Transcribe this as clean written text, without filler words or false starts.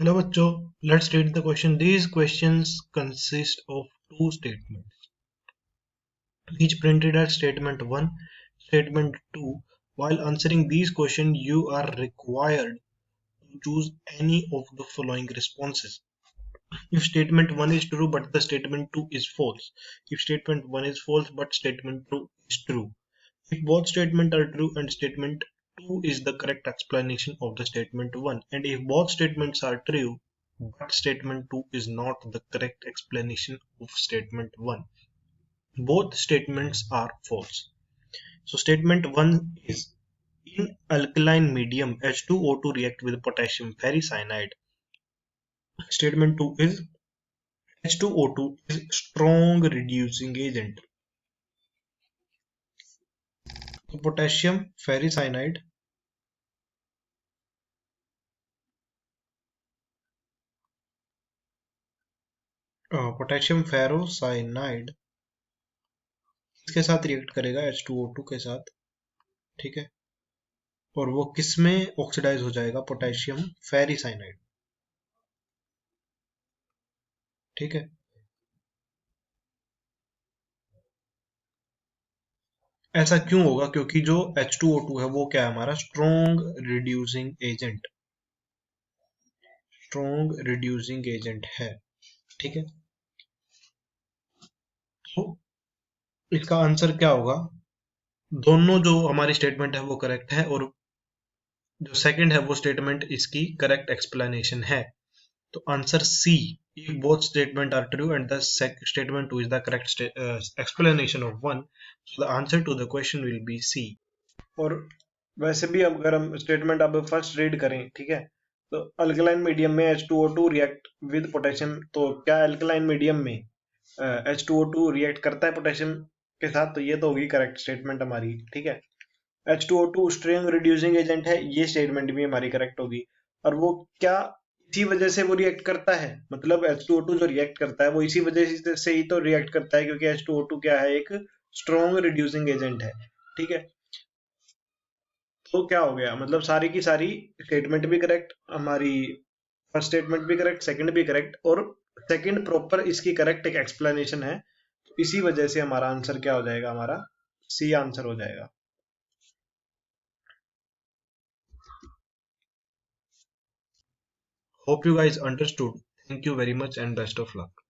Hello बच्चों, let's read the question. These questions consist of two statements, each printed as statement 1, statement 2. While answering these questions, you are required to choose any of the following responses. If statement 1 is true but the statement 2 is false. If statement 1 is false but statement 2 is true. If both statements are true and statement 2 is the correct explanation of the statement 1, and if both statements are true but statement 2 is not the correct explanation of statement 1, both statements are false. So statement 1 is, in alkaline medium H2O2 react with potassium ferricyanide. Statement 2 is, H2O2 is strong reducing agent. So potassium ferricyanide, potassium ferrocyanide इसके साथ react करेगा H2O2 के साथ, ठीक है। और वो किस में ऑक्सीडाइज हो जाएगा? पोटेशियम फेरिसाइनाइड, ठीक है। ऐसा क्यों होगा? क्योंकि जो H2O2 है वो क्या है हमारा? स्ट्रॉन्ग रिड्यूसिंग एजेंट है, ठीक है। तो इसका आंसर क्या होगा? दोनों जो हमारी स्टेटमेंट है वो करेक्ट है, और जो सेकंड है वो स्टेटमेंट इसकी करेक्ट एक्सप्लेनेशन है। तो answer C, if both statement are true and the statement 2 is the correct explanation of 1, so the answer to the question will be C. और वैसे भी अगर हम स्टेटमेंट अब फर्स्ट रीड करें, ठीक है, तो अल्कलाइन मीडियम में H2O2 रिएक्ट विद पोटेशियम, तो क्या अल्कलाइन मीडियम में H2O2 रिएक्ट करता है पोटेशियम के साथ? तो ये तो होगी करेक्ट स्टेटमेंट हमारी, ठीक है। H2O2 स्ट्रेंग रिड्यूसिंग एजेंट है, ये स्टेटमेंट भी हमारी करेक्ट होगी। और वो क्या इसी वजह से वो रिएक्ट करता है, मतलब H2O2 जो रिएक्ट करता है वो इसी वजह से ही तो रिएक्ट करता है, क्योंकि H2O2 क्या है? एक स्ट्रॉन्ग रिड्यूसिंग एजेंट है, ठीक है। तो क्या हो गया, मतलब सारी की सारी स्टेटमेंट भी करेक्ट हमारी, फर्स्ट स्टेटमेंट भी करेक्ट, सेकंड भी करेक्ट, और सेकंड प्रॉपर इसकी करेक्ट एक एक्सप्लेनेशन है। तो इसी वजह से हमारा आंसर क्या हो जाएगा? हमारा सी आंसर हो जाएगा। Hope you guys understood. Thank you very much and best of luck.